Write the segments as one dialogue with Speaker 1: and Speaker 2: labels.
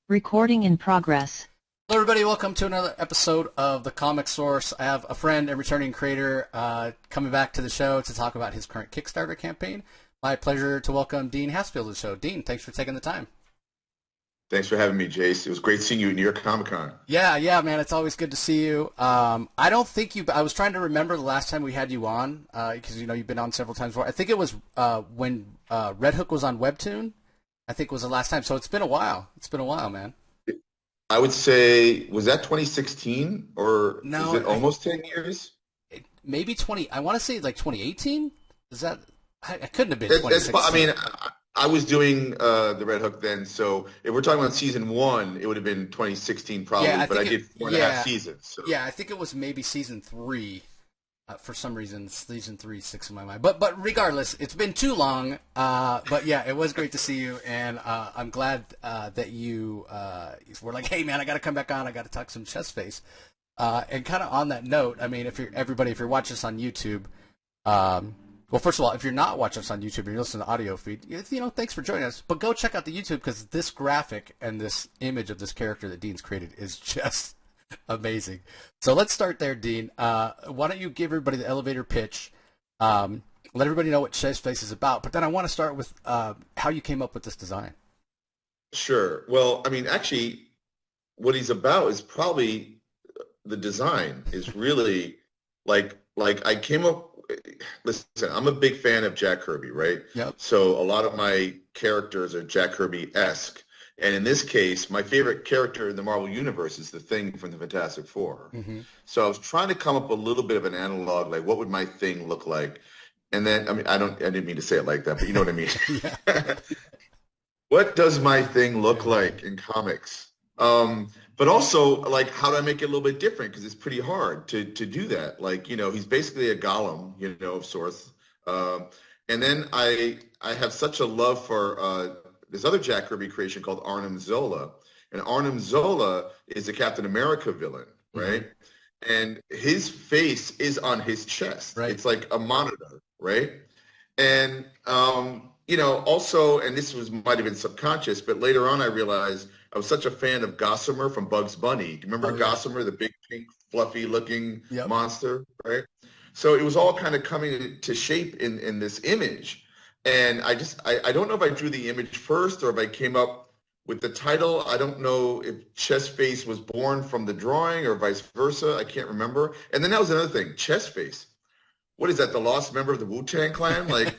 Speaker 1: Recording in progress.
Speaker 2: Hello, everybody. Welcome to another episode of The Comic Source. I have a friend and returning creator coming back to the show to talk about his current Kickstarter campaign. My pleasure to welcome Dean Haspiel to the show. Dean, thanks for taking the time.
Speaker 3: Thanks for having me, Jace. It was great seeing you at New York Comic Con.
Speaker 2: Yeah, man. It's always good to see you. I don't think you. I was trying to remember the last time we had you on because you've been on several times before. I think it was when Red Hook was on Webtoon. I think was the last time. So it's been a while. It's been a while, man.
Speaker 3: I would say, was that 2016 or
Speaker 2: No,
Speaker 3: is it almost 10 years?
Speaker 2: Maybe 20. I want to say like 2018. Is that? I couldn't have been
Speaker 3: That's,
Speaker 2: 2016.
Speaker 3: I mean, I was doing the Red Hook then, so if we're talking about season one, it would have been 2016 probably,
Speaker 2: Yeah,
Speaker 3: but I did four and a half seasons. So.
Speaker 2: Yeah, I think it was maybe season 3. For some reason, season 3 sticks in my mind. But regardless, it's been too long. But yeah, it was great to see you, and I'm glad that you were like, hey man, I got to come back on. I got to talk some chest face. And kind of on that note, I mean, if you're watching us on YouTube, well, first of all, if you're not watching us on YouTube and you're listening to the audio feed, thanks for joining us. But go check out the YouTube because this graphic and this image of this character that Dean's created is just amazing. So let's start there, Dean. Why don't you give everybody the elevator pitch? Let everybody know what Chest Face is about. But then I want to start with how you came up with this design.
Speaker 3: Sure. Well, I mean, actually, what he's about is probably the design is really like I came up. Listen, I'm a big fan of Jack Kirby, right?
Speaker 2: Yep.
Speaker 3: So a lot of my characters are Jack Kirby-esque. And in this case, my favorite character in the Marvel Universe is the Thing from the Fantastic Four.
Speaker 2: Mm-hmm.
Speaker 3: So I was trying to come up with a little bit of an analog, like what would my Thing look like? And then, I mean, I didn't mean to say it like that, but you know what I mean? What does my Thing look like in comics? But also, like, how do I make it a little bit different? Because it's pretty hard to do that. Like, he's basically a golem, of sorts. And then I have such a love for this other Jack Kirby creation called Arnim Zola. And Arnim Zola is a Captain America villain, right? Mm-hmm. And his face is on his chest.
Speaker 2: Right.
Speaker 3: It's like a monitor, right? And, also, and this might have been subconscious, but later on I realized I was such a fan of Gossamer from Bugs Bunny. Do you remember Gossamer, the big, pink, fluffy-looking monster, right? So it was all kind of coming to shape in this image. And I don't know if I drew the image first or if I came up with the title. I don't know if Chest Face was born from the drawing or vice versa. I can't remember. And then that was another thing, Chest Face. What is that, the lost member of the Wu-Tang Clan? Like,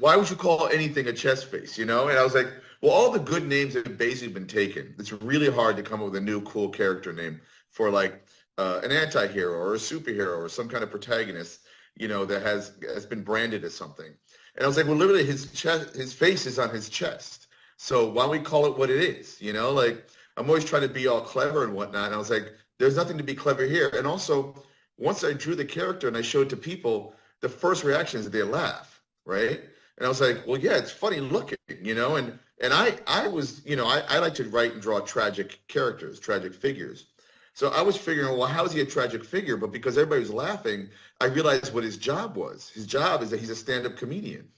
Speaker 3: why would you call anything a chest face, And I was like, well, all the good names have basically been taken. It's really hard to come up with a new cool character name for like an anti-hero or a superhero or some kind of protagonist, that has been branded as something. And I was like, well, literally his face is on his chest. So why don't we call it what it is? Like I'm always trying to be all clever and whatnot. And I was like, there's nothing to be clever here. And also, once I drew the character and I showed it to people, the first reaction is that they laugh. Right. And I was like, well, yeah, it's funny looking, and I was, I like to write and draw tragic characters, tragic figures. So I was figuring, well, how is he a tragic figure? But because everybody was laughing, I realized what his job was. His job is that he's a stand-up comedian,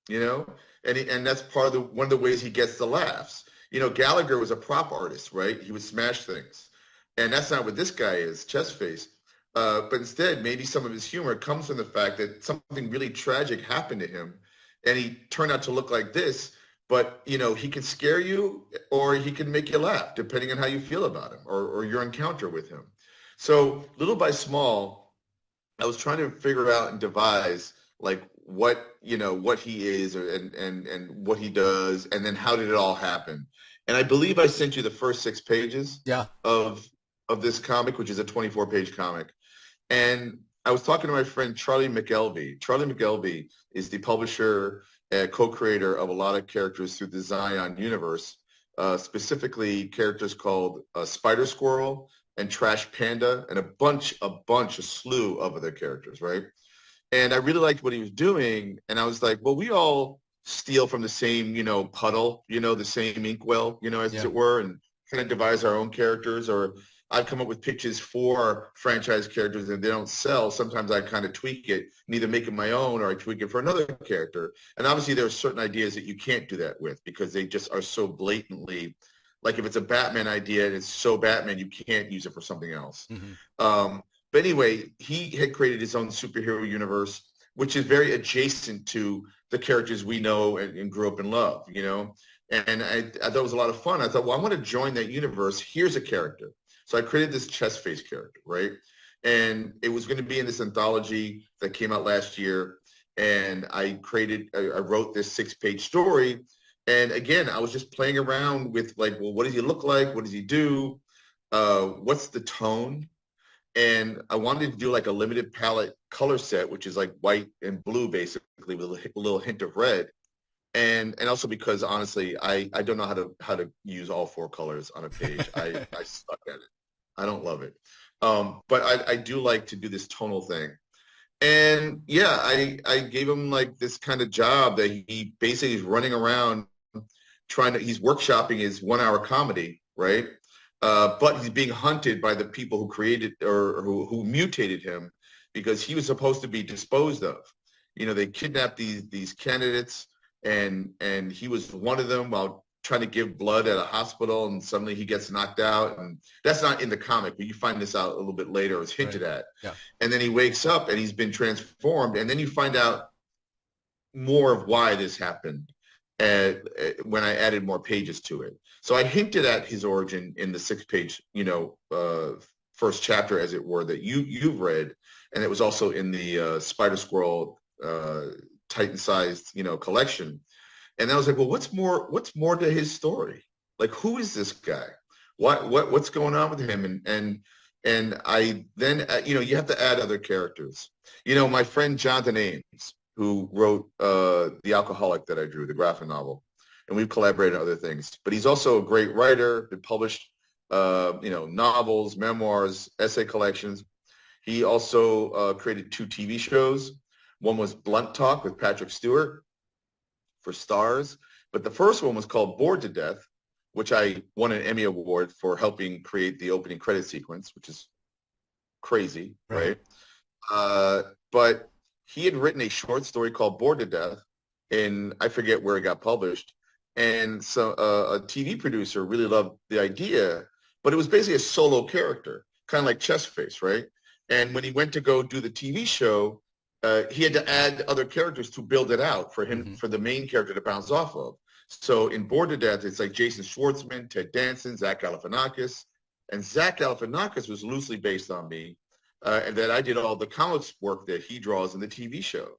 Speaker 3: and that's part of one of the ways he gets the laughs. Gallagher was a prop artist, right? He would smash things. And that's not what this guy is, Chest Face. But instead, maybe some of his humor comes from the fact that something really tragic happened to him, and he turned out to look like this. But, he can scare you or he can make you laugh, depending on how you feel about him or your encounter with him. So little by small, I was trying to figure out and devise, like, what he is and what he does, and then how did it all happen. And I believe I sent you the first 6 pages of this comic, which is a 24-page comic. And I was talking to my friend Charlie McElvey. Charlie McElvey is the publisher and co-creator of a lot of characters through the Zion universe, specifically characters called Spider-Squirrel and Trash Panda and a slew of other characters, right? And I really liked what he was doing. And I was like, well, we all steal from the same, puddle, the same inkwell, as it were, and kind of devise our own characters. Or I've come up with pitches for franchise characters and they don't sell. Sometimes I kind of tweak it and either make it my own or I tweak it for another character. And obviously there are certain ideas that you can't do that with because they just are so blatantly Like if it's a Batman idea and it's so Batman, you can't use it for something else.
Speaker 2: Mm-hmm.
Speaker 3: But anyway, he had created his own superhero universe, which is very adjacent to the characters we know and grew up and love, you know? And I thought it was a lot of fun. I thought, well, I want to join that universe. Here's a character. So I created this chest face character, right? And it was going to be in this anthology that came out last year. And I wrote this 6-page story. And again, I was just playing around with like, well, what does he look like? What does he do? What's the tone? And I wanted to do like a limited palette color set, which is like white and blue, basically, with a little hint of red. And also because honestly, I don't know how to use all 4 colors on a page. I suck at it. I don't love it. But I do like to do this tonal thing. And yeah, I gave him like this kind of job that he basically is running around he's workshopping his 1-hour comedy, right? But he's being hunted by the people who created or who mutated him because he was supposed to be disposed of. You know, they kidnapped these candidates and he was one of them while trying to give blood at a hospital, and suddenly he gets knocked out. And that's not in the comic, but you find this out a little bit later. It's hinted at.
Speaker 2: Yeah.
Speaker 3: And then he wakes up and he's been transformed. And then you find out more of why this happened when I added more pages to it. So I hinted at his origin in the 6-page, first chapter, as it were, that you've read. And it was also in the Spider-Squirrel Titan-sized, collection. And I was like, well, what's more to his story? Like, who is this guy? What's going on with him? And I then, you have to add other characters. My friend Jonathan Ames, who wrote The Alcoholic that I drew, the graphic novel, and we've collaborated on other things. But he's also a great writer, been published, novels, memoirs, essay collections. He also created 2 TV shows. One was Blunt Talk with Patrick Stewart for Stars, but the first one was called Bored to Death, which I won an Emmy Award for helping create the opening credit sequence, which is crazy, right? But he had written a short story called Bored to Death, and I forget where it got published. And so a TV producer really loved the idea, but it was basically a solo character, kind of like Chestface, right? And when he went to go do the TV show, he had to add other characters to build it out for him, for the main character to bounce off of. So in Bored to Death, it's like Jason Schwartzman, Ted Danson, Zach Galifianakis. And Zach Galifianakis was loosely based on me, and that I did all the comics work that he draws in the TV show.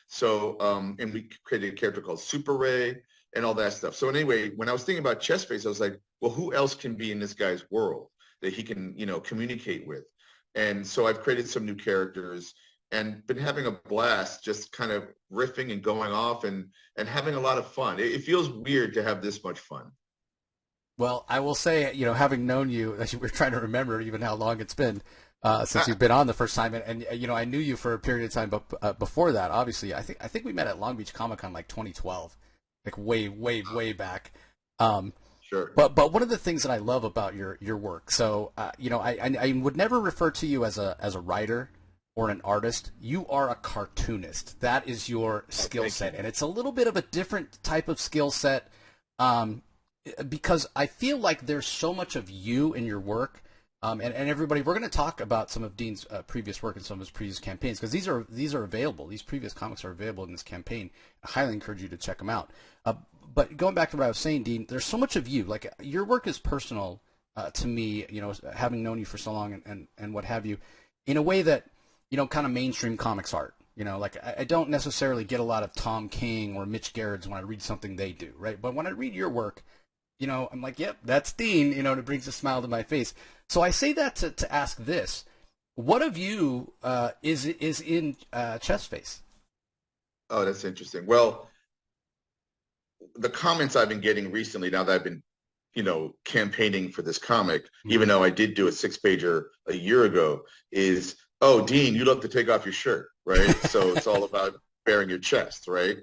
Speaker 3: So, and we created a character called Super Ray and all that stuff. So anyway, when I was thinking about Chestface, I was like, well, who else can be in this guy's world that he can, communicate with? And so I've created some new characters and been having a blast just kind of riffing and going off and having a lot of fun. It feels weird to have this much fun.
Speaker 2: Well, I will say, having known you, we're trying to remember even how long it's been since you've been on the first time. And I knew you for a period of time, but before that, obviously, I think we met at Long Beach Comic Con like 2012, like way back.
Speaker 3: Sure.
Speaker 2: But one of the things that I love about your work, so, I would never refer to you as a writer or an artist. You are a cartoonist. That is your skill set. And it's a little bit of a different type of skill set because I feel like there's so much of you in your work. And everybody, we're going to talk about some of Dean's previous work and some of his previous campaigns because these are available. These previous comics are available in this campaign. I highly encourage you to check them out. But going back to what I was saying, Dean, there's so much of you. Like your work is personal to me, having known you for so long and what have you, in a way that, kind of mainstream comics art. Like I don't necessarily get a lot of Tom King or Mitch Gerrard's when I read something they do, right? But when I read your work, I'm like, yep, that's Dean, it brings a smile to my face. So I say that to ask this. What of you is in Chestface?
Speaker 3: Oh, that's interesting. Well, the comments I've been getting recently, now that I've been, campaigning for this comic, even though I did do a 6-pager a year ago, is, oh, Dean, you love to take off your shirt, right? So it's all about bearing your chest, right?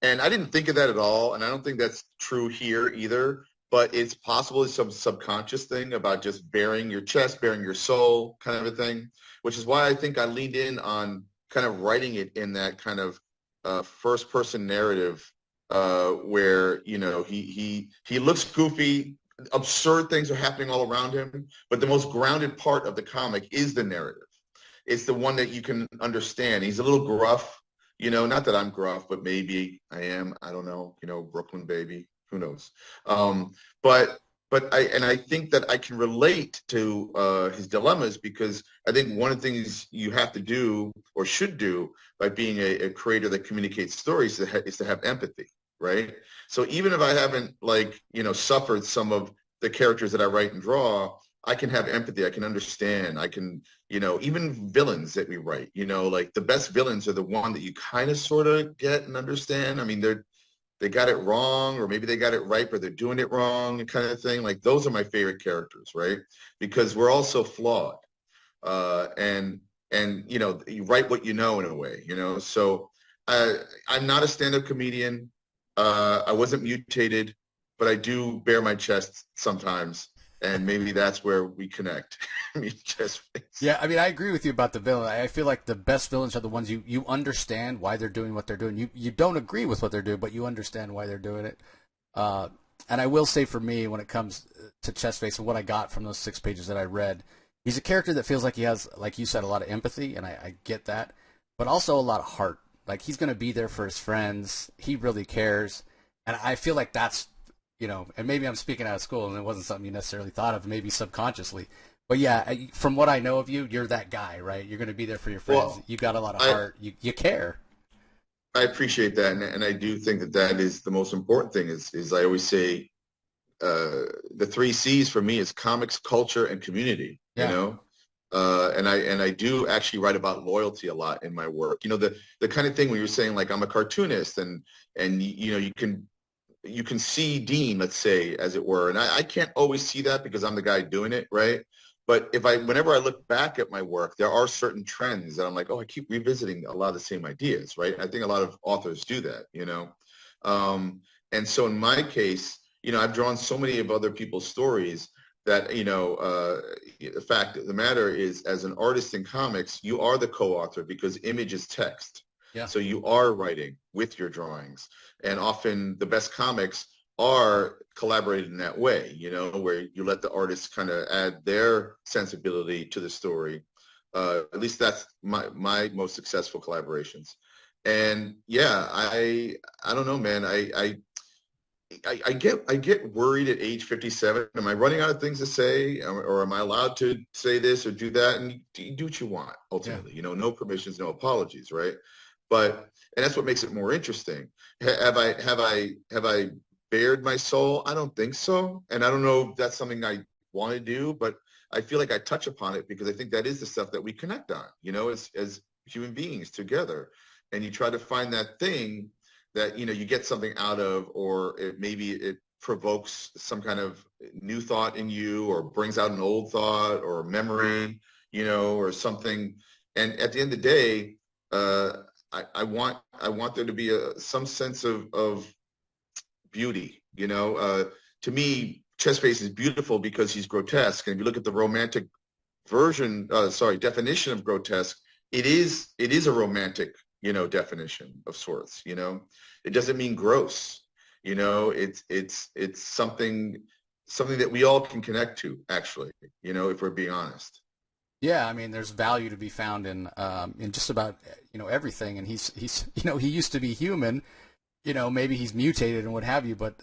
Speaker 3: And I didn't think of that at all, and I don't think that's true here either. But it's possibly some subconscious thing about just bearing your chest, bearing your soul kind of a thing, which is why I think I leaned in on kind of writing it in that kind of first-person narrative where, he looks goofy absurd things are happening all around him, but the most grounded part of the comic is the narrative. It's the one that you can understand. He's a little gruff, not that I'm gruff, but maybe I am. I don't know, Brooklyn baby, who knows? But I think that I can relate to his dilemmas, because I think one of the things you have to do or should do by being a creator that communicates stories is to have empathy, right? So even if I haven't suffered some of the characters that I write and draw, I can have empathy. I can understand. I can, even villains that we write, like the best villains are the one that you kind of sort of get and understand. I mean, they got it wrong, or maybe they got it right, but they're doing it wrong, kind of thing. Like those are my favorite characters, right? Because we're all so flawed. And you write what you know in a way, So I'm not a stand-up comedian. I wasn't mutated, but I do bare my chest sometimes. And maybe that's where we connect.
Speaker 2: Yeah, I mean, I agree with you about the villain. I feel like the best villains are the ones you understand why they're doing what they're doing. You don't agree with what they're doing, but you understand why they're doing it. And I will say, for me, when it comes to Chestface and what I got from those 6 pages that I read, he's a character that feels like he has, like you said, a lot of empathy, and I get that, but also a lot of heart. Like, he's going to be there for his friends. He really cares. And I feel like that's, and maybe I'm speaking out of school and it wasn't something you necessarily thought of, maybe subconsciously. But yeah, from what I know of you, you're that guy, right? You're going to be there for your friends. Well, you got a lot of heart. You care.
Speaker 3: I appreciate that. And I do think that is the most important thing is I always say, the 3 C's for me is comics, culture, and community, and I do actually write about loyalty a lot in my work. The kind of thing where you're saying, like, I'm a cartoonist and you can see Dean, let's say, as it were. And I can't always see that because I'm the guy doing it, right? But whenever I look back at my work, there are certain trends that I'm like, oh, I keep revisiting a lot of the same ideas, right? I think a lot of authors do that, And so in my case, I've drawn so many of other people's stories that, the fact of the matter is, as an artist in comics, you are the co-author because image is text.
Speaker 2: Yeah.
Speaker 3: So you are writing with your drawings. And often the best comics are collaborated in that way, where you let the artists kind of add their sensibility to the story. At least that's my most successful collaborations. And yeah, I don't know, man. I get worried at age 57. Am I running out of things to say, or am I allowed to say this or do that? And you do what you want ultimately.
Speaker 2: Yeah.
Speaker 3: No permissions, no apologies, right? And that's what makes it more interesting. Have I bared my soul? I don't think so, and I don't know if that's something I want to do, but I feel like I touch upon it because I think that is the stuff that we connect on, as human beings together, and you try to find that thing that you get something out of, or maybe it provokes some kind of new thought in you, or brings out an old thought or memory, or something. And at the end of the day, I want there to be some sense of beauty. To me, Chestface is beautiful because he's grotesque. And if you look at the romantic definition of grotesque, it is a romantic, definition of sorts. It doesn't mean gross. It's something that we all can connect to, actually. If we're being honest.
Speaker 2: Yeah, I mean, there's value to be found in just about everything, and he's he used to be human, maybe he's mutated and what have you, but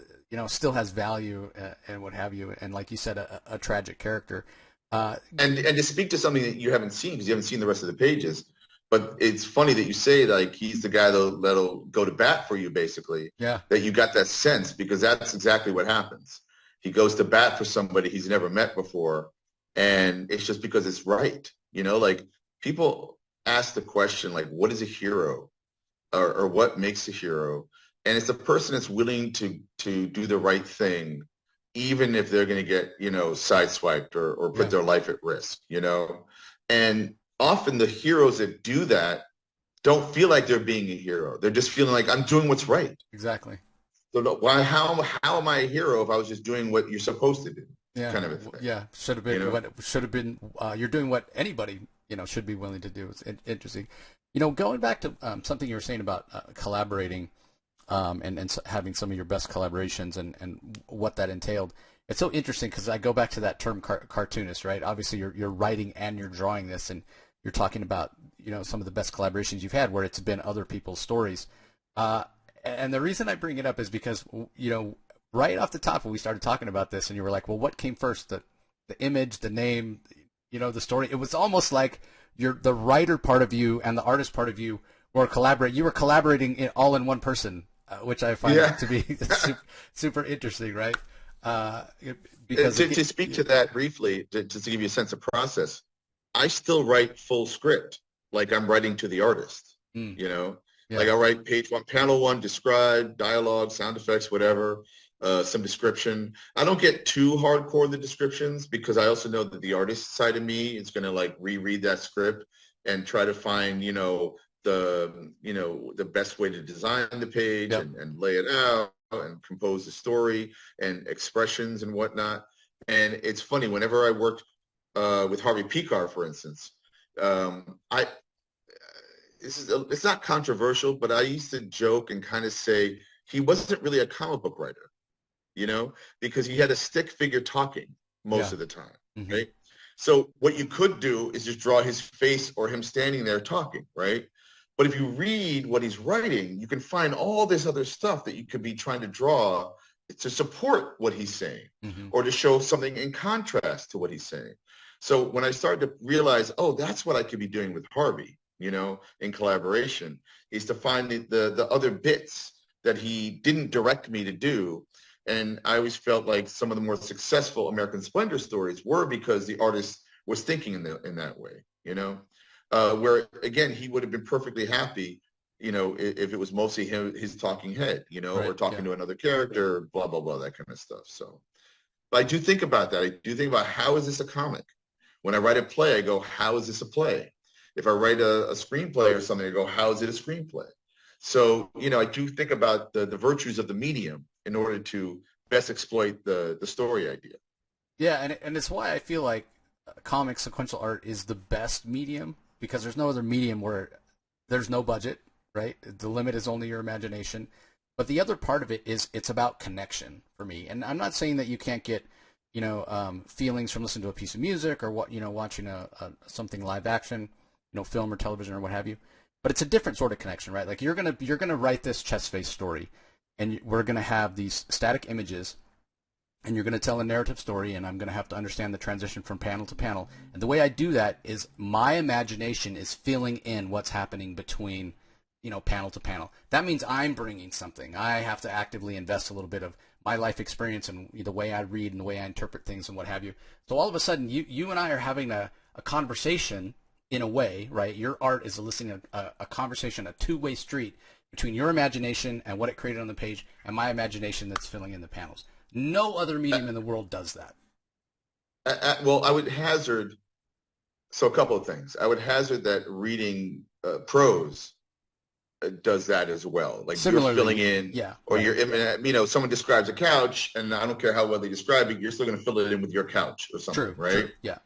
Speaker 2: still has value and what have you, and like you said, a tragic character.
Speaker 3: And to speak to something that you haven't seen, because you haven't seen the rest of the pages, but it's funny that you say, like, he's the guy that'll go to bat for you, basically.
Speaker 2: Yeah.
Speaker 3: That you got that sense, because that's exactly what happens. He goes to bat for somebody he's never met before. And it's just because it's right. Like, people ask the question, like, what is a hero, or what makes a hero? And it's the person that's willing to do the right thing, even if they're going to get, sideswiped or put their life at risk, And often the heroes that do that don't feel like they're being a hero. They're just feeling like, I'm doing what's right.
Speaker 2: Exactly.
Speaker 3: So how am I a hero if I was just doing what you're supposed to do?
Speaker 2: Yeah.
Speaker 3: Kind of a thing.
Speaker 2: Yeah. Should have been what should have been. You're doing what anybody should be willing to do. It's interesting. Going back to something you were saying about collaborating, and having some of your best collaborations and what that entailed. It's so interesting because I go back to that term cartoonist, right? Obviously, you're writing and you're drawing this, and you're talking about some of the best collaborations you've had where it's been other people's stories. Uh, and the reason I bring it up is because right off the top when we started talking about this, and you were like, "Well, what came first? The image, the name, the story." It was almost like the writer part of you and the artist part of you were collaborate. You were collaborating all in one person, which I find
Speaker 3: Yeah.
Speaker 2: to be super interesting, right? Uh,
Speaker 3: Because to speak to that briefly, just to give you a sense of process, I still write full script, like I'm writing to the artist.
Speaker 2: Yeah.
Speaker 3: Like I write page one, panel one, describe, dialogue, sound effects, whatever, some description. I don't get too hardcore in the descriptions because I also know that the artist side of me is going to like reread that script and try to find, the best way to design the page
Speaker 2: Yep.
Speaker 3: and lay it out and compose the story and expressions and whatnot. And it's funny, whenever I worked with Harvey Picar, for instance, I it's not controversial, but I used to joke and kind of say he wasn't really a comic book writer, because he had a stick figure talking most of the time, right? So what you could do is just draw his face or him standing there talking, right? But if you read what he's writing, you can find all this other stuff that you could be trying to draw to support what he's saying or to show something in contrast to what he's saying. So when I started to realize, oh, that's what I could be doing with Harvey, in collaboration, is to find the other bits that he didn't direct me to do. And I always felt like some of the more successful American Splendor stories were because the artist was thinking in that way, where again, he would have been perfectly happy, if it was mostly his talking head,
Speaker 2: Right.
Speaker 3: or talking to another character, blah, blah, blah, that kind of stuff. So, but I do think about that. I do think about, how is this a comic? When I write a play, I go, how is this a play? If I write a screenplay or something, I go, how is it a screenplay? So, I do think about the virtues of the medium in order to best exploit the story idea.
Speaker 2: Yeah, and it's why I feel like comic sequential art is the best medium, because there's no other medium where there's no budget, right? The limit is only your imagination. But the other part of it is it's about connection for me. And I'm not saying that you can't get, feelings from listening to a piece of music or watching something live action, film or television or what have you. But it's a different sort of connection, right? Like you're gonna write this chest face story, and we're gonna have these static images, and you're gonna tell a narrative story, and I'm gonna have to understand the transition from panel to panel. And the way I do that is my imagination is filling in what's happening between, panel to panel. That means I'm bringing something. I have to actively invest a little bit of my life experience and the way I read and the way I interpret things and what have you. So all of a sudden, you and I are having a conversation in a way, right? Your art is eliciting a conversation, a two-way street between your imagination and what it created on the page and my imagination that's filling in the panels. No other medium in the world does that.
Speaker 3: Well, I would hazard, so a couple of things. I would hazard that reading prose does that as well. Like
Speaker 2: Similarly,
Speaker 3: you're filling in, or you're, someone describes a couch, and I don't care how well they describe it, you're still going to fill it in with your couch or something, right?
Speaker 2: True, yeah.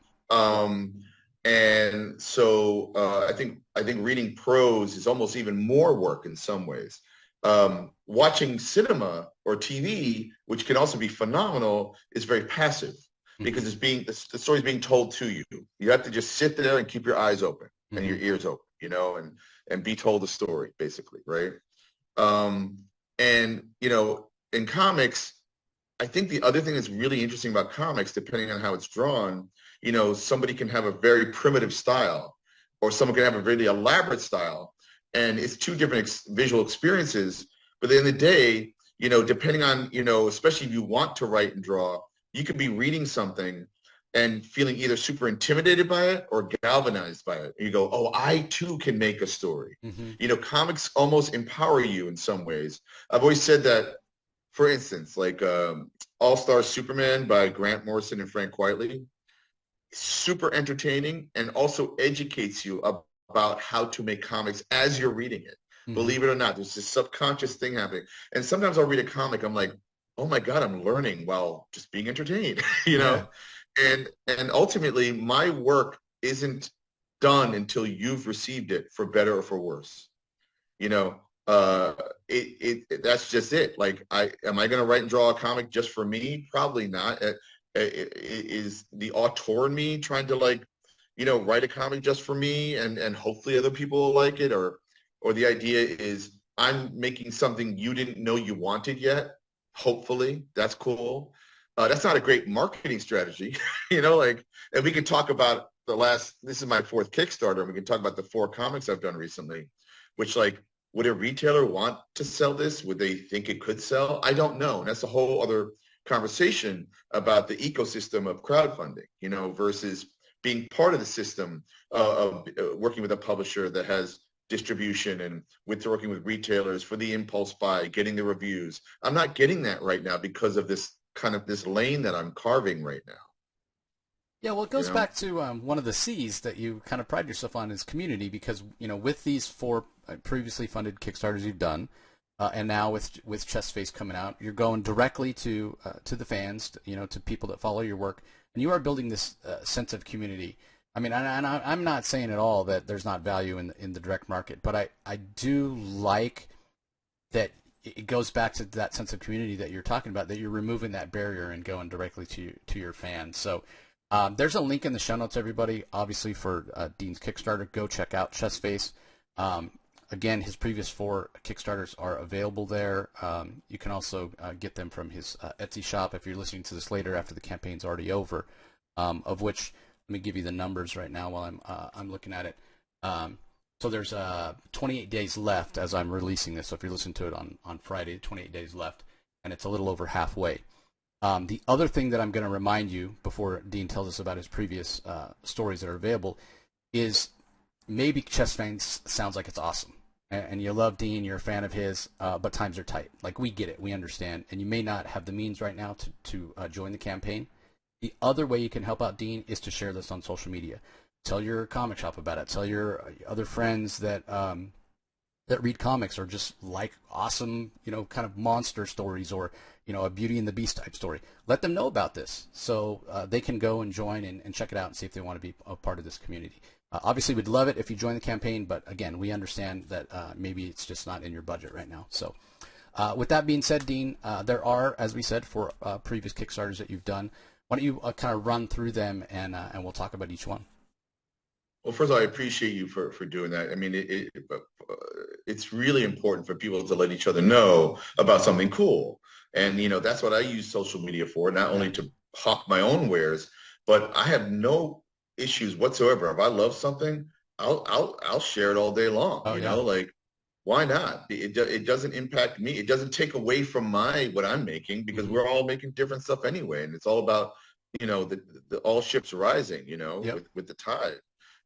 Speaker 3: And so I think reading prose is almost even more work in some ways. Watching cinema or TV, which can also be phenomenal, is very passive because the story's being told to you. You have to just sit there and keep your eyes open and your ears open, and be told the story, basically, right? And in comics, I think the other thing that's really interesting about comics, depending on how it's drawn, somebody can have a very primitive style, or someone can have a really elaborate style, and it's two different visual experiences. But at the end of the day, depending on, especially if you want to write and draw, you could be reading something and feeling either super intimidated by it or galvanized by it. And you go, oh, I too can make a story. Comics almost empower you in some ways. I've always said that, for instance, like All-Star Superman by Grant Morrison and Frank Quitely, super entertaining and also educates you about how to make comics as you're reading it. Believe it or not, there's this subconscious thing happening. And sometimes I'll read a comic, I'm like, oh my God, I'm learning while just being entertained, And ultimately, my work isn't done until you've received it, for better or for worse. uh, that's just it. Like, am I going to write and draw a comic just for me? Probably not. Is the auteur in me trying to, like, write a comic just for me and hopefully other people will like it, or the idea is I'm making something you didn't know you wanted yet. Hopefully, that's cool. That's not a great marketing strategy, like, and we can talk about this is my fourth Kickstarter, and we can talk about the 4 comics I've done recently, which, like, would a retailer want to sell this? Would they think it could sell? I don't know. And that's a whole other conversation about the ecosystem of crowdfunding, versus being part of the system of working with a publisher that has distribution and with working with retailers for the impulse buy, getting the reviews. I'm not getting that right now because of this lane that I'm carving right now.
Speaker 2: Yeah, well, it goes back to one of the C's that you kind of pride yourself on is community, because with these 4 previously funded Kickstarters you've done, and now with Chestface coming out, you're going directly to the fans, to people that follow your work, and you are building this sense of community. I mean, I'm not saying at all that there's not value in the direct market, but I do like that it goes back to that sense of community that you're talking about, that you're removing that barrier and going directly to your fans. So. There's a link in the show notes, everybody, obviously, for Dean's Kickstarter. Go check out Chestface. Again, his previous 4 Kickstarters are available there. You can also get them from his Etsy shop if you're listening to this later after the campaign's already over, of which, let me give you the numbers right now while I'm looking at it. So there's 28 days left as I'm releasing this. So if you're listening to it on Friday, 28 days left, and it's a little over halfway. The other thing that I'm going to remind you before Dean tells us about his previous stories that are available is maybe Chestface sounds like it's awesome, and you love Dean, you're a fan of his, but times are tight. Like, we get it, we understand, and you may not have the means right now to join the campaign. The other way you can help out Dean is to share this on social media. Tell your comic shop about it. Tell your other friends that read comics or just like awesome, kind of monster stories, or a Beauty and the Beast type story. Let them know about this so they can go and join and check it out and see if they want to be a part of this community. Obviously, we'd love it if you join the campaign, but again, we understand that maybe it's just not in your budget right now. So with that being said, Dean, there are, as we said, 4 previous Kickstarters that you've done. Why don't you kind of run through them, and we'll talk about each one.
Speaker 3: Well, first of all, I appreciate you for doing that. I mean, it's really important for people to let each other know about something cool. And, that's what I use social media for, not only to hawk my own wares, but I have no issues whatsoever. If I love something, I'll share it all day long. Like, why not? It doesn't impact me. It doesn't take away from what I'm making, because we're all making different stuff anyway. And it's all about, the all ships rising, with the tide.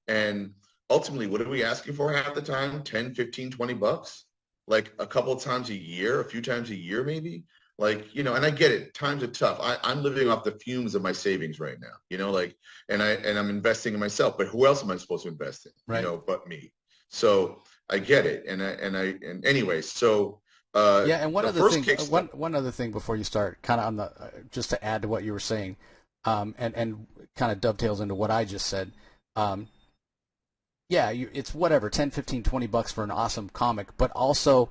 Speaker 3: And ultimately, what are we asking for half the time? 10, 15, $20? Like a couple of times a year, a few times a year, maybe? Like, and I get it. Times are tough. I'm living off the fumes of my savings right now, like, and I'm investing in myself, but who else am I supposed to invest in,
Speaker 2: right,
Speaker 3: but me? So I get it. And anyway, so,
Speaker 2: yeah. And one other thing before you start, kind of on the, just to add to what you were saying, and kind of dovetails into what I just said. Yeah, it's whatever, 10, 15, $20 for an awesome comic, but also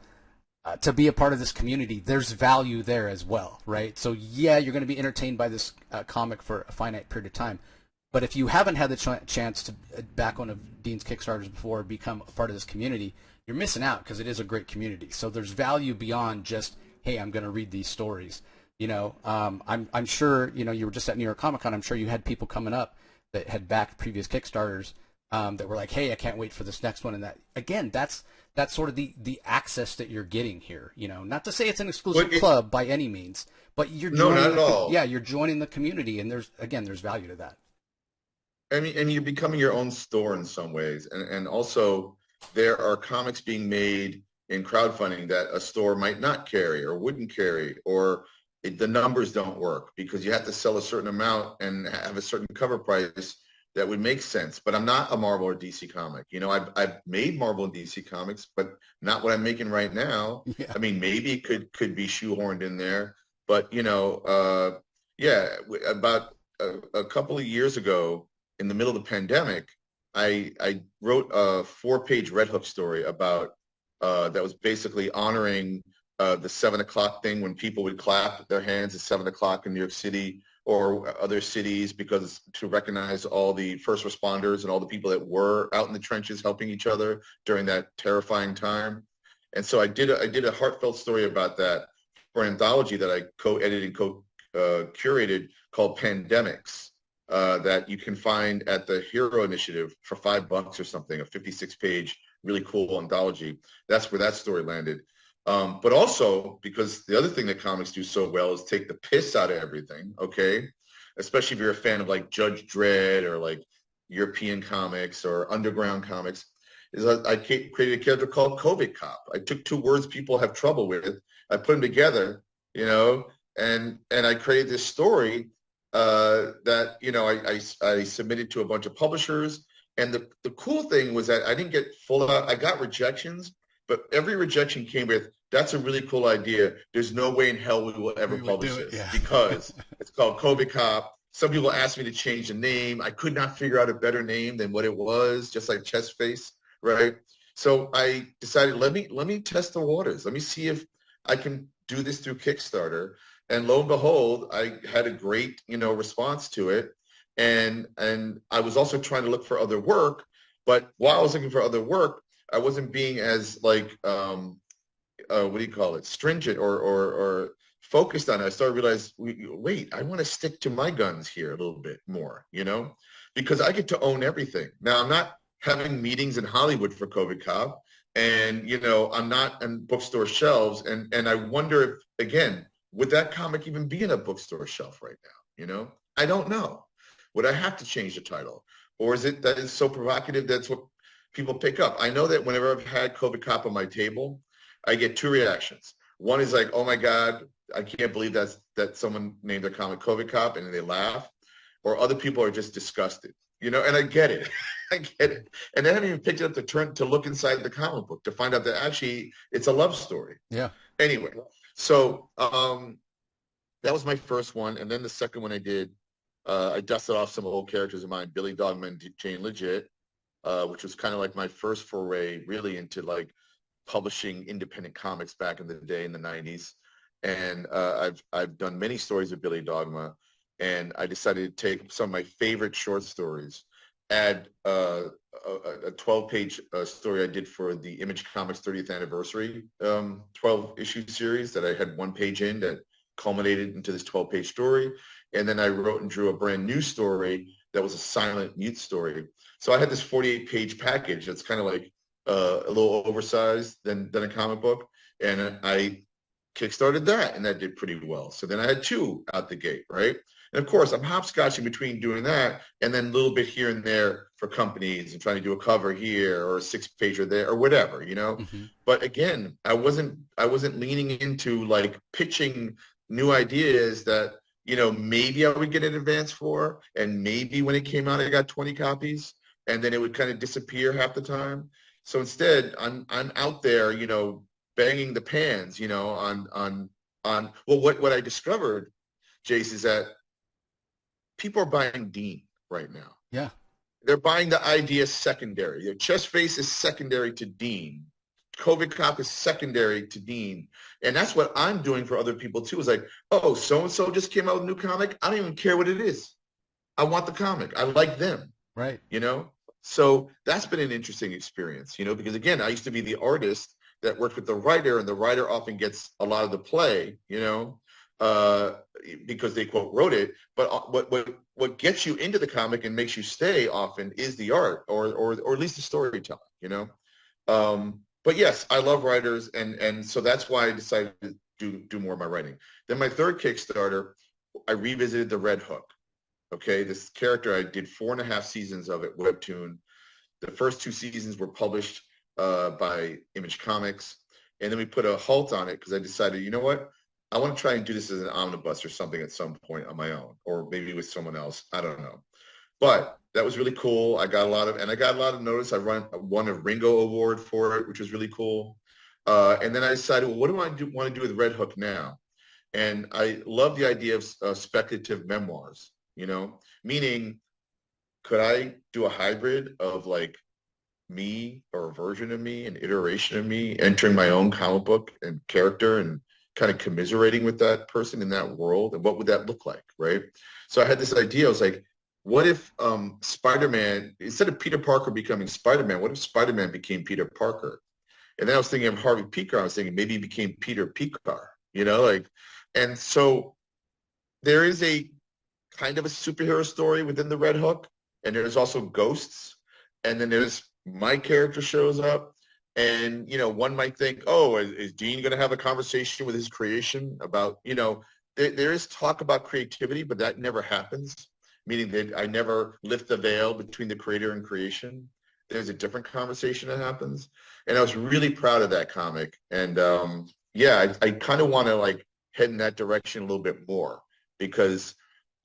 Speaker 2: to be a part of this community, there's value there as well, right? So yeah, you're going to be entertained by this comic for a finite period of time, but if you haven't had the chance to back one of Dean's Kickstarters before, become a part of this community, you're missing out, because it is a great community. So there's value beyond just, hey, I'm going to read these stories. I'm sure, you were just at New York Comic Con. I'm sure you had people coming up that had backed previous Kickstarters that were like, hey, I can't wait for this next one. And that, again, that's sort of the access that you're getting here. Not to say it's an exclusive club by any means, but you're joining
Speaker 3: not at all.
Speaker 2: Yeah, you're joining the community, and there's value to that.
Speaker 3: I mean, and you're becoming your own store in some ways, and also there are comics being made in crowdfunding that a store might not carry or wouldn't carry, or the numbers don't work because you have to sell a certain amount and have a certain cover price that would make sense. But I'm not a Marvel or DC comic. I've made Marvel and DC comics, but not what I'm making right now.
Speaker 2: Yeah.
Speaker 3: I mean, maybe it could be shoehorned in there, but about a couple of years ago, in the middle of the pandemic, I wrote a 4-page Red Hook story about that was basically honoring the 7 o'clock thing when people would clap their hands at 7 o'clock in New York City or other cities because to recognize all the first responders and all the people that were out in the trenches helping each other during that terrifying time. And so I did a heartfelt story about that for an anthology that I co-edited and co-curated called Pandemics that you can find at the Hero Initiative for $5 or something, a 56-page, really cool anthology. That's where that story landed. But also because the other thing that comics do so well is take the piss out of everything, okay? Especially if you're a fan of like Judge Dredd or like European comics or underground comics, is I created a character called COVID Cop. I took two words people have trouble with, I put them together, you know, and I created this story that, you know, I submitted to a bunch of publishers. And the cool thing was that I didn't get full out, I got rejections, but every rejection came with, that's a really cool idea. There's no way in hell we will ever publish this because it's called COVID Cop. Some people asked me to change the name. I could not figure out a better name than what it was, just like Chest Face, right? So I decided, let me test the waters. Let me see if I can do this through Kickstarter. And lo and behold, I had a great, you know, response to it. And I was also trying to look for other work. But while I was looking for other work, I wasn't being as like, what do you call it, stringent or focused on it. I started to realize, wait, I want to stick to my guns here a little bit more, you know, because I get to own everything. Now, I'm not having meetings in Hollywood for COVID Cop, and, you know, I'm not on bookstore shelves. And I wonder if, again, would that comic even be in a bookstore shelf right now? You know, I don't know. Would I have to change the title? Or is it that it's so provocative that's what people pick up? I know that whenever I've had COVID Cop on my table, I get two reactions. One is like, oh my God, I can't believe that someone named their comic COVID Cop, and they laugh. Or other people are just disgusted, you know, and I get it. I get it. And I haven't even picked it up to look inside the comic book to find out that actually it's a love story.
Speaker 2: Yeah.
Speaker 3: Anyway, so that was my first one. And then the second one I did, I dusted off some old characters of mine, Billy Dogman and Jane Legit, which was kind of like my first foray really into like publishing independent comics back in the day in the 90s. And I've done many stories of Billy Dogma, and I decided to take some of my favorite short stories, add a 12-page story I did for the Image Comics 30th anniversary 12-issue series that I had one page in that culminated into this 12-page story. And then I wrote and drew a brand new story that was a silent mute story. So I had this 48-page package that's kind of like a little oversized than a comic book. And I kickstarted that, and that did pretty well. So then I had two out the gate, right? And of course, I'm hopscotching between doing that and then a little bit here and there for companies and trying to do a cover here or a 6-pager there or whatever, you know?
Speaker 2: Mm-hmm.
Speaker 3: But again, I wasn't leaning into like pitching new ideas that, you know, maybe I would get an advance for, and maybe when it came out, I got 20 copies, and then it would kind of disappear half the time. So instead, I'm out there, you know, banging the pans, you know, on well, what I discovered, Jace, is that people are buying Dean right now.
Speaker 2: Yeah.
Speaker 3: They're buying the idea secondary. Your Chest Face is secondary to Dean. COVID Cop is secondary to Dean. And that's what I'm doing for other people too. Is like, oh, so-and-so just came out with a new comic. I don't even care what it is. I want the comic. I like them.
Speaker 2: Right.
Speaker 3: You know? So that's been an interesting experience, you know, because again, I used to be the artist that worked with the writer, and the writer often gets a lot of the play, you know, because they quote wrote it. But what gets you into the comic and makes you stay often is the art, or at least the storytelling, you know. But yes, I love writers, and so that's why I decided to do more of my writing. Then my third Kickstarter, I revisited the Red Hook. Okay, this character, I did 4.5 seasons of it, webtoon. The first 2 seasons were published by Image Comics, and then we put a halt on it because I decided, you know what, I want to try and do this as an omnibus or something at some point on my own, or maybe with someone else. I don't know, but that was really cool. I got a lot of notice. I won a Ringo Award for it, which was really cool. And then I decided, well, what do I want to do with Red Hook now? And I love the idea of speculative memoirs. You know, meaning, could I do a hybrid of like me or a version of me, an iteration of me entering my own comic book and character and kind of commiserating with that person in that world, and what would that look like, right? So I had this idea. I was like, what if Spider-Man, instead of Peter Parker becoming Spider-Man, what if Spider-Man became Peter Parker? And then I was thinking of Harvey Pekar. I was thinking maybe he became Peter Pekar, like, and so there is a kind of a superhero story within the Red Hook, and there's also ghosts, and then there's my character shows up, and one might think, oh, is Dean going to have a conversation with his creation about, there is talk about creativity, but that never happens, meaning that I never lift the veil between the creator and creation. There's a different conversation that happens, and I was really proud of that comic, and yeah, I kind of want to like head in that direction a little bit more, because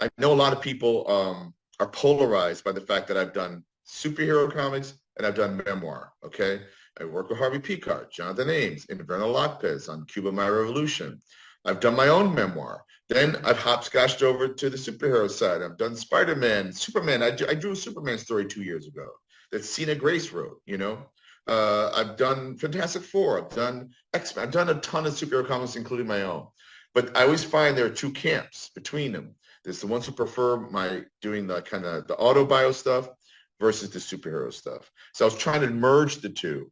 Speaker 3: I know a lot of people are polarized by the fact that I've done superhero comics and I've done memoir, okay? I work with Harvey Pekar, Jonathan Ames, Inverno Lopez on Cuba My Revolution. I've done my own memoir. Then I've hopscotched over to the superhero side. I've done Spider-Man, Superman. I drew a Superman story 2 years ago that Cena Grace wrote, I've done Fantastic Four. I've done X-Men. I've done a ton of superhero comics, including my own. But I always find there are two camps between them. There's the ones who prefer my doing the kind of the autobio stuff versus the superhero stuff. So I was trying to merge the two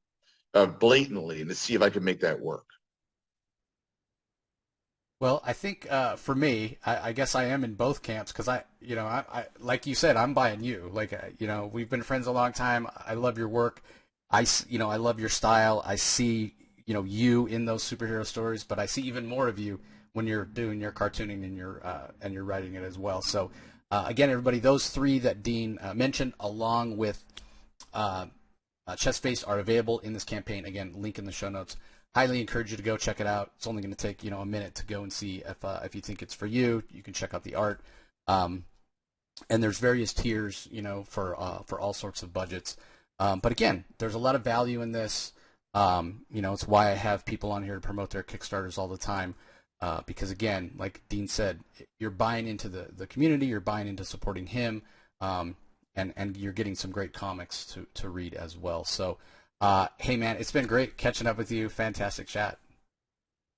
Speaker 3: blatantly and to see if I could make that work.
Speaker 2: Well, I think for me, I guess I am in both camps because I like you said, I'm buying you. Like, we've been friends a long time. I love your work. I love your style. I see, you in those superhero stories, but I see even more of you when you're doing your cartooning and you're writing it as well. So, again, everybody, those three that Dean mentioned, along with Chest Face, are available in this campaign. Again, link in the show notes. Highly encourage you to go check it out. It's only going to take a minute to go and see if you think it's for you. You can check out the art, and there's various tiers for all sorts of budgets. But again, there's a lot of value in this. It's why I have people on here to promote their Kickstarters all the time, because again, like Dean said, you're buying into the community, you're buying into supporting him, and you're getting some great comics to read as well. So. Hey, man, it's been great catching up with you. Fantastic chat.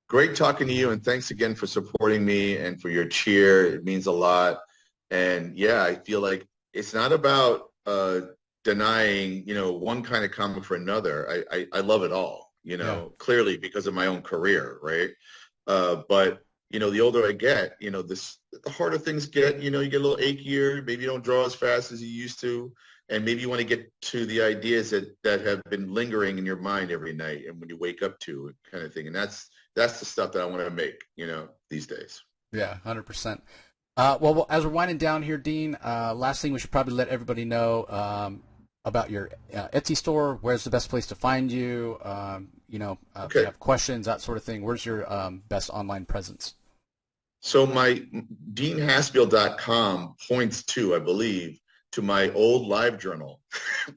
Speaker 3: Great talking to you, and thanks again for supporting me and for your cheer. It means a lot. And yeah, I feel like it's not about denying, one kind of comic for another. I love it all, clearly because of my own career, right? But the older I get, the harder things get. You get a little achier. Maybe you don't draw as fast as you used to. And maybe you want to get to the ideas that have been lingering in your mind every night and when you wake up to it, kind of thing. And that's the stuff that I want to make, these days.
Speaker 2: Yeah, 100%. Well, as we're winding down here, Dean, last thing we should probably let everybody know about your Etsy store. Where's the best place to find you? Okay. If you have questions, that sort of thing. Where's your best online presence?
Speaker 3: So my deanhaspiel.com points to, I believe, to my old LiveJournal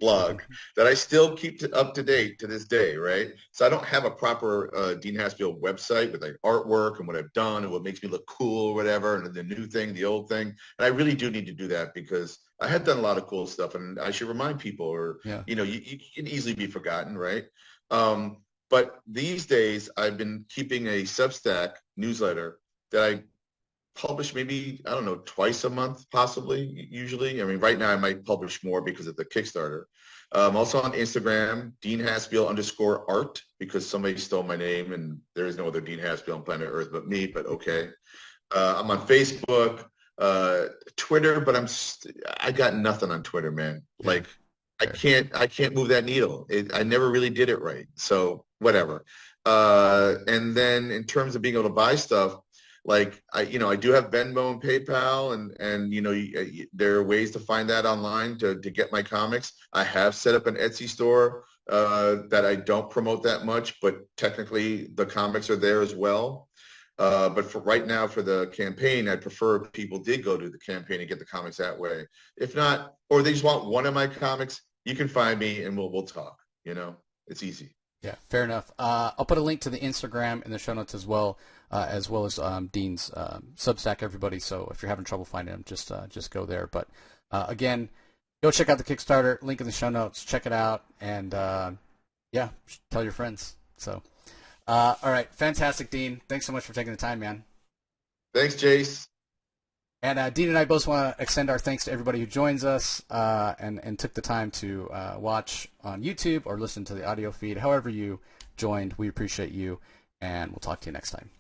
Speaker 3: blog that I still keep up to date to this day, right? So I don't have a proper Dean Haspiel website with like artwork and what I've done and what makes me look cool or whatever, and the new thing, the old thing. And I really do need to do that because I have done a lot of cool stuff, and I should remind people, or you can easily be forgotten, right? But these days I've been keeping a Substack newsletter that I publish maybe, I don't know, twice a month, possibly, usually. I mean, right now I might publish more because of the Kickstarter. Also on Instagram, Dean Haspiel _art, because somebody stole my name and there is no other Dean Haspiel on planet Earth but me, but okay. I'm on Facebook, Twitter, but I got nothing on Twitter, man. Like, I can't move that needle. I never really did it right. So whatever. And then in terms of being able to buy stuff, like I do have Venmo and PayPal, and there are ways to find that online to get my comics. I have set up an Etsy store that I don't promote that much, but technically the comics are there as well. But for right now, for the campaign, I'd prefer if people did go to the campaign and get the comics that way. If not, or they just want one of my comics, you can find me and we'll talk. It's easy.
Speaker 2: Yeah, fair enough. I'll put a link to the Instagram in the show notes as well as Dean's Substack, everybody. So if you're having trouble finding him, just go there. But again, go check out the Kickstarter. Link in the show notes. Check it out, and yeah, tell your friends. So, all right, fantastic, Dean. Thanks so much for taking the time, man.
Speaker 3: Thanks, Jace.
Speaker 2: And Dean and I both want to extend our thanks to everybody who joins us and took the time to watch on YouTube or listen to the audio feed. However you joined, we appreciate you, and we'll talk to you next time.